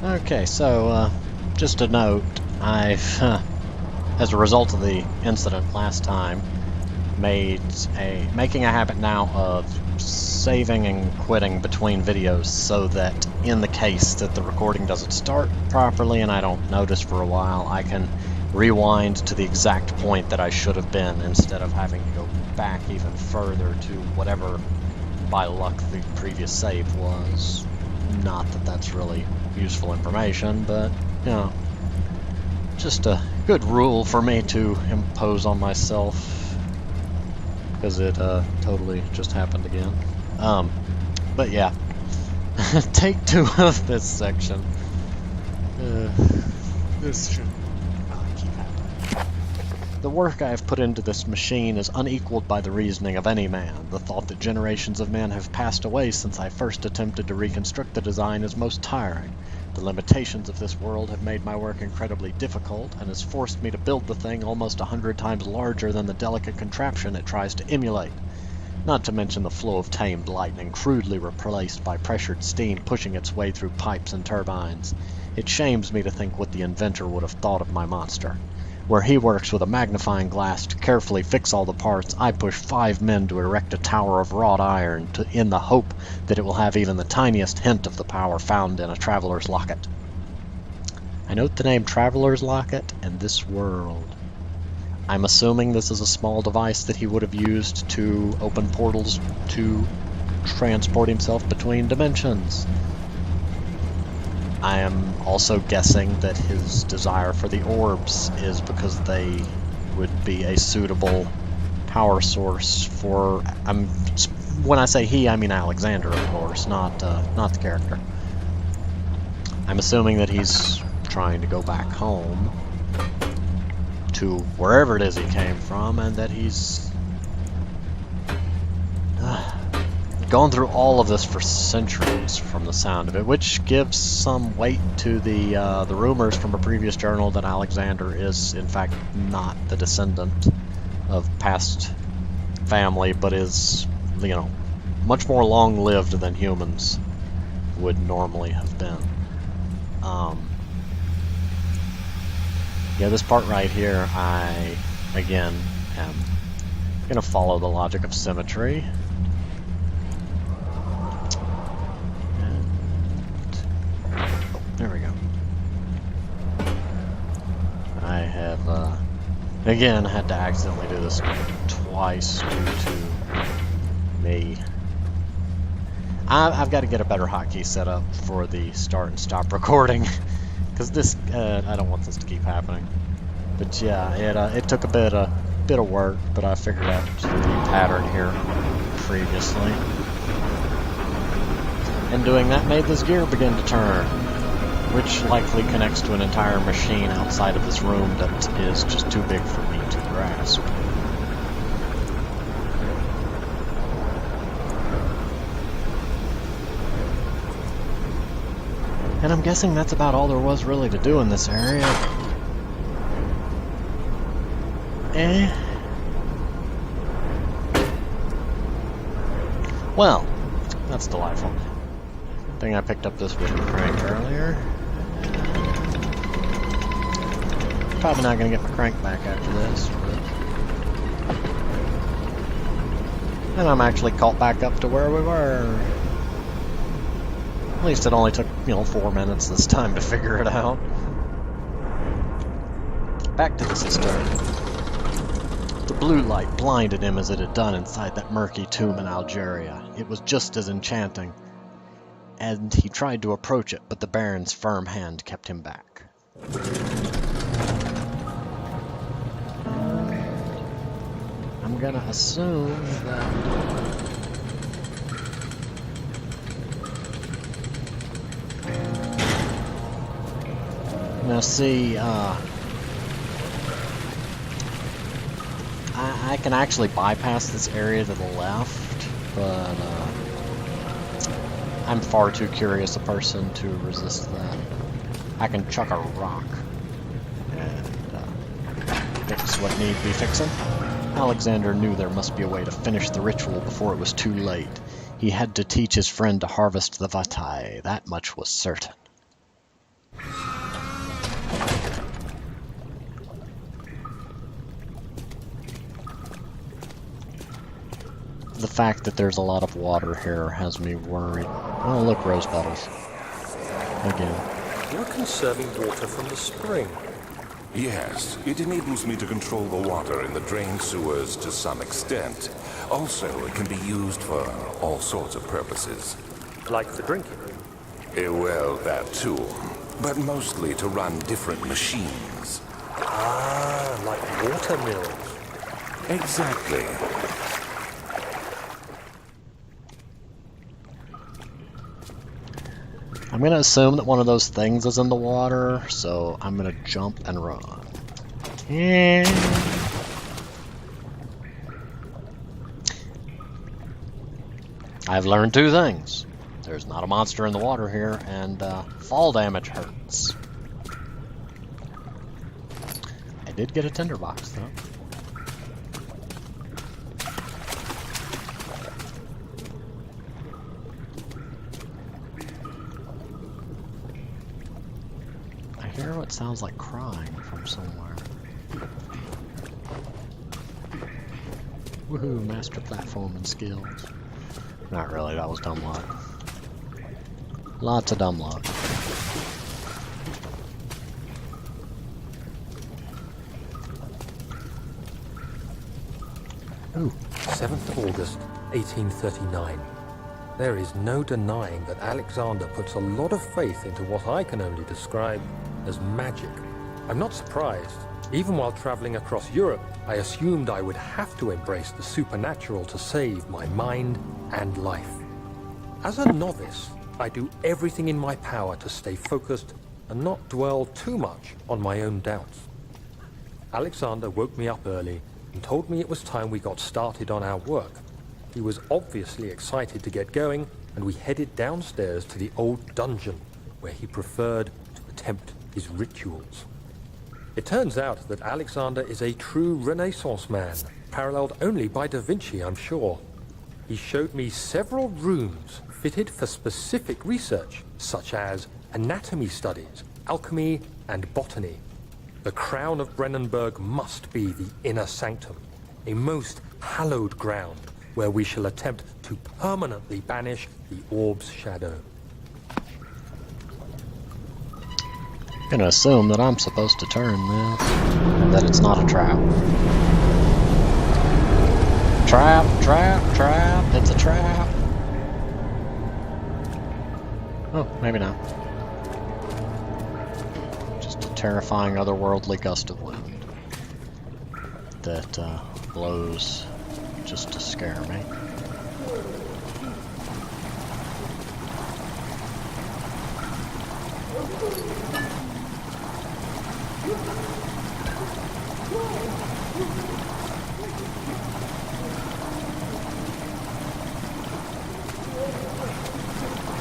Okay, so just a note, I've, as a result of the incident last time, making a habit now of saving and quitting between videos so that in the case that the recording doesn't start properly and I don't notice for a while, I can rewind to the exact point that I should have been instead of having to go back even further to whatever, by luck, the previous save was. Not that that's really useful information, but, you know, just a good rule for me to impose on myself, because it totally just happened again. But yeah, take 2 of this section. This should not keep happening. The work I have put into this machine is unequaled by the reasoning of any man. The thought that generations of men have passed away since I first attempted to reconstruct the design is most tiring. The limitations of this world have made my work incredibly difficult, and has forced me to build the thing almost 100 times larger than the delicate contraption it tries to emulate. Not to mention the flow of tamed lightning crudely replaced by pressured steam pushing its way through pipes and turbines. It shames me to think what the inventor would have thought of my monster. Where he works with a magnifying glass to carefully fix all the parts, I push 5 men to erect a tower of wrought iron in the hope that it will have even the tiniest hint of the power found in a traveler's locket. I note the name Traveler's Locket and this world. I'm assuming this is a small device that he would have used to open portals to transport himself between dimensions. I am also guessing that his desire for the orbs is because they would be a suitable power source for... when I say he, I mean Alexander, of course, not the character. I'm assuming that he's trying to go back home to wherever it is he came from, and that he's gone through all of this for centuries, from the sound of it, which gives some weight to the rumors from a previous journal that Alexander is, in fact, not the descendant of past family, but is, you know, much more long-lived than humans would normally have been. Yeah, this part right here, I, again, am going to follow the logic of symmetry. There we go. I have, again, had to accidentally do this twice due to me. I've got to get a better hotkey set up for the start and stop recording, because this, I don't want this to keep happening. But yeah, it took a bit of work, but I figured out the pattern here previously. And doing that made this gear begin to turn, which likely connects to an entire machine outside of this room that is just too big for me to grasp. And I'm guessing that's about all there was really to do in this area. Well, that's delightful. I think I picked up this wooden crank earlier. Probably not going to get my crank back after this, but... And I'm actually caught back up to where we were. At least it only took, 4 minutes this time to figure it out. Back to the cistern. The blue light blinded him as it had done inside that murky tomb in Algeria. It was just as enchanting. And he tried to approach it, but the Baron's firm hand kept him back. I'm gonna assume that... Now see, I can actually bypass this area to the left, but I'm far too curious a person to resist that. I can chuck a rock and fix what need be fixing. Alexander knew there must be a way to finish the ritual before it was too late. He had to teach his friend to harvest the Vatai, that much was certain. fact that there's a lot of water here has me worried. Oh, look, rose petals. Again. You're conserving water from the spring. Yes, it enables me to control the water in the drain sewers to some extent. Also, it can be used for all sorts of purposes. Like for drinking? Well, that too. But mostly to run different machines. Ah, like water mills. Exactly. I'm going to assume that one of those things is in the water, so I'm going to jump and run. I've learned two things. There's not a monster in the water here, and fall damage hurts. I did get a tinderbox, though. I hear what sounds like crying from somewhere. Woohoo, master platforming skills. Not really, that was dumb luck. Lots of dumb luck. Ooh. 7th August, 1839. There is no denying that Alexander puts a lot of faith into what I can only describe as magic. I'm not surprised. Even while traveling across Europe, I assumed I would have to embrace the supernatural to save my mind and life. As a novice, I do everything in my power to stay focused and not dwell too much on my own doubts. Alexander woke me up early and told me it was time we got started on our work. He was obviously excited to get going, and we headed downstairs to the old dungeon, where he preferred to attempt his rituals. It turns out that Alexander is a true Renaissance man, paralleled only by Da Vinci, I'm sure. He showed me several rooms fitted for specific research, such as anatomy studies, alchemy, and botany. The crown of Brennenburg must be the inner sanctum, a most hallowed ground where we shall attempt to permanently banish the orb's shadow. I'm gonna assume that I'm supposed to turn this, and that it's not a trap. Trap, trap, trap, it's a trap. Oh, maybe not. Just a terrifying otherworldly gust of wind that blows just to scare me.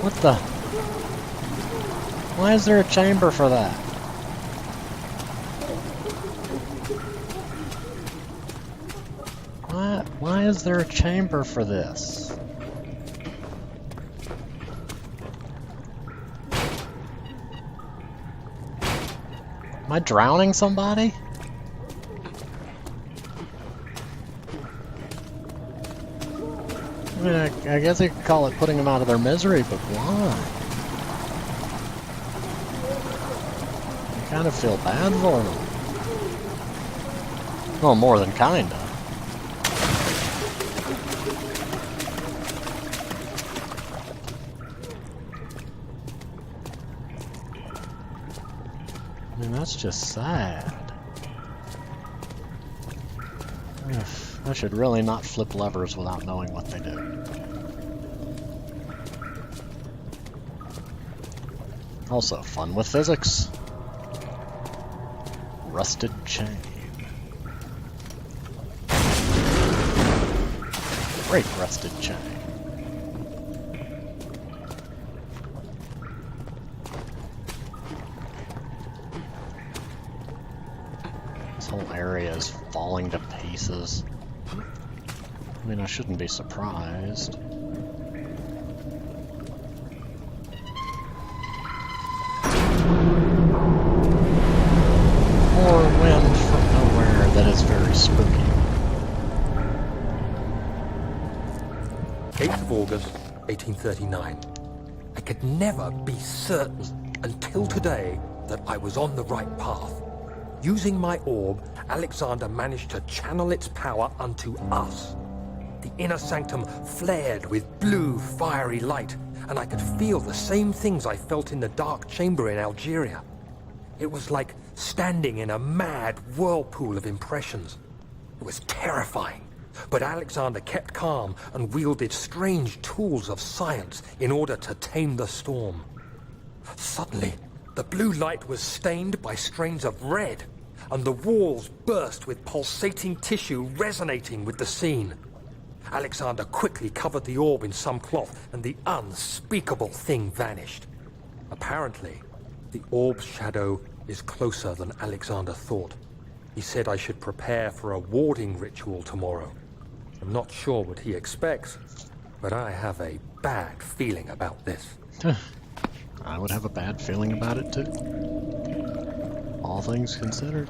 What the? Why is there a chamber for that? Why is there a chamber for this? Am I drowning somebody? I mean, I guess you could call it putting them out of their misery, but why? I kind of feel bad for them. Well, more than kinda. I mean, that's just sad. I should really not flip levers without knowing what they do. Also, fun with physics. Rusted chain. Great rusted chain. This whole area is falling to pieces. I mean, I shouldn't be surprised. More wind from nowhere that is very spooky. 8th of August, 1839. I could never be certain until today that I was on the right path. Using my orb, Alexander managed to channel its power unto us. The inner sanctum flared with blue, fiery light, and I could feel the same things I felt in the dark chamber in Algeria. It was like standing in a mad whirlpool of impressions. It was terrifying, but Alexander kept calm and wielded strange tools of science in order to tame the storm. Suddenly, the blue light was stained by strains of red, and the walls burst with pulsating tissue resonating with the scene. Alexander quickly covered the orb in some cloth, and the unspeakable thing vanished. Apparently, the orb's shadow is closer than Alexander thought. He said I should prepare for a warding ritual tomorrow. I'm not sure what he expects, but I have a bad feeling about this. I would have a bad feeling about it too. All things considered.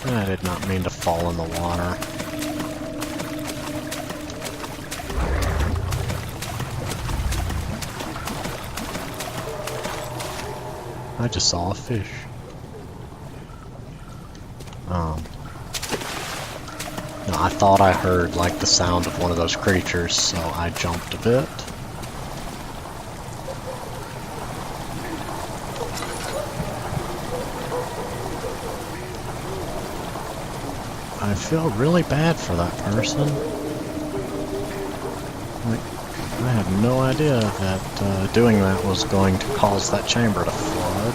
I did not mean to fall in the water. I just saw a fish. No, I thought I heard like the sound of one of those creatures, so I jumped a bit. I feel really bad for that person. Like, I had no idea that doing that was going to cause that chamber to flood.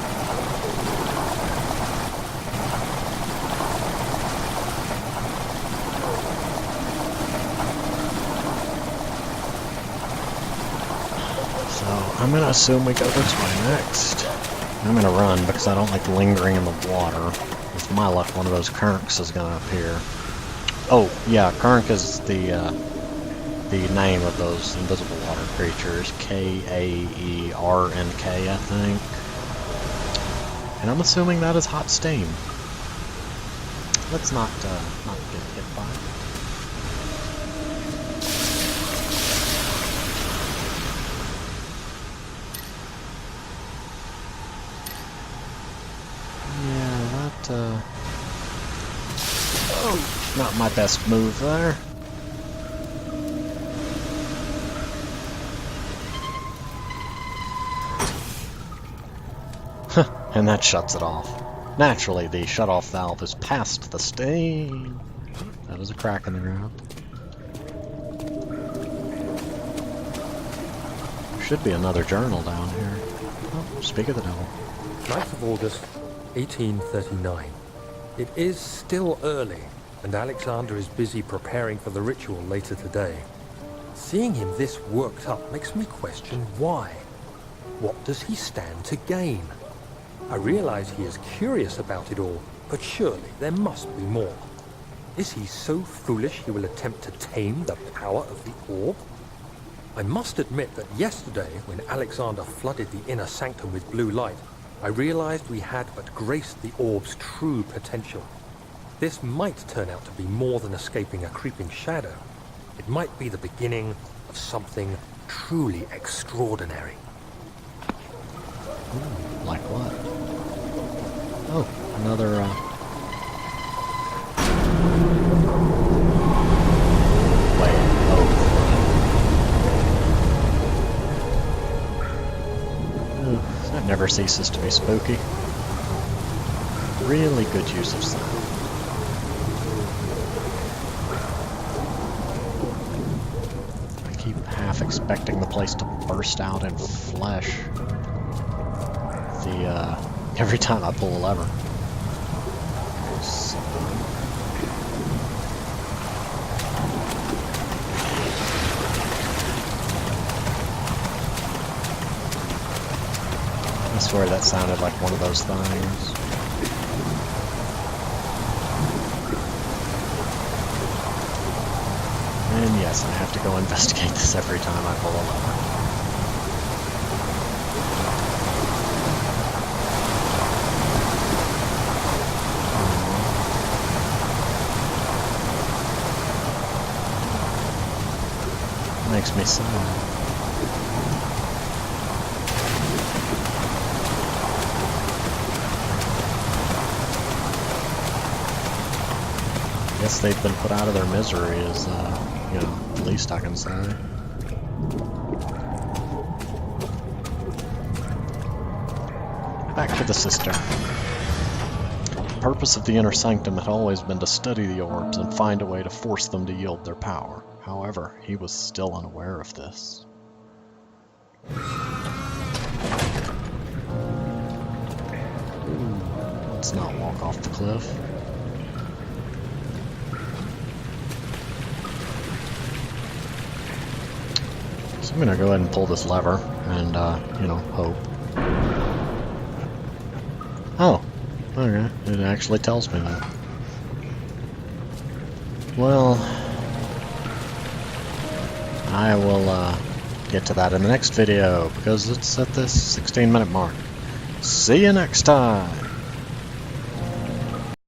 So, I'm gonna assume we go this way next. I'm gonna run because I don't like lingering in the water. With my luck, one of those Kernks is gonna appear. Oh, yeah, Kernk is the name of those invisible water creatures. K-A-E-R-N-K, I think. And I'm assuming that is Hot Steam. Let's not get hit by it. Oh, not my best move there. And that shuts it off. Naturally, the shut-off valve is past the stain. That is a crack in the ground. There should be another journal down here. Oh, speak of the devil. 9th of August, 1839. It is still early, and Alexander is busy preparing for the ritual later today. Seeing him this worked up makes me question why. What does he stand to gain? I realize he is curious about it all, but surely there must be more. Is he so foolish he will attempt to tame the power of the orb? I must admit that yesterday, when Alexander flooded the inner sanctum with blue light, I realized we had but graced the orb's true potential. This might turn out to be more than escaping a creeping shadow. It might be the beginning of something truly extraordinary. Ooh, like what? Oh, another, Wait, oh. Ooh, that never ceases to be spooky. Really good use of sound. I keep half expecting the place to burst out in flesh. Every time I pull a lever. So, I swear that sounded like one of those things. And yes, I have to go investigate this every time I pull a lever. makes me sad. Guess they've been put out of their misery is, you know, the least I can say. Back to the sister. The purpose of the inner sanctum had always been to study the orbs and find a way to force them to yield their power. However, he was still unaware of this. Let's not walk off the cliff. So I'm gonna go ahead and pull this lever and, you know, hope. Oh, okay, it actually tells me that. Well, I will, get to that in the next video, because it's at this 16-minute mark. See you next time!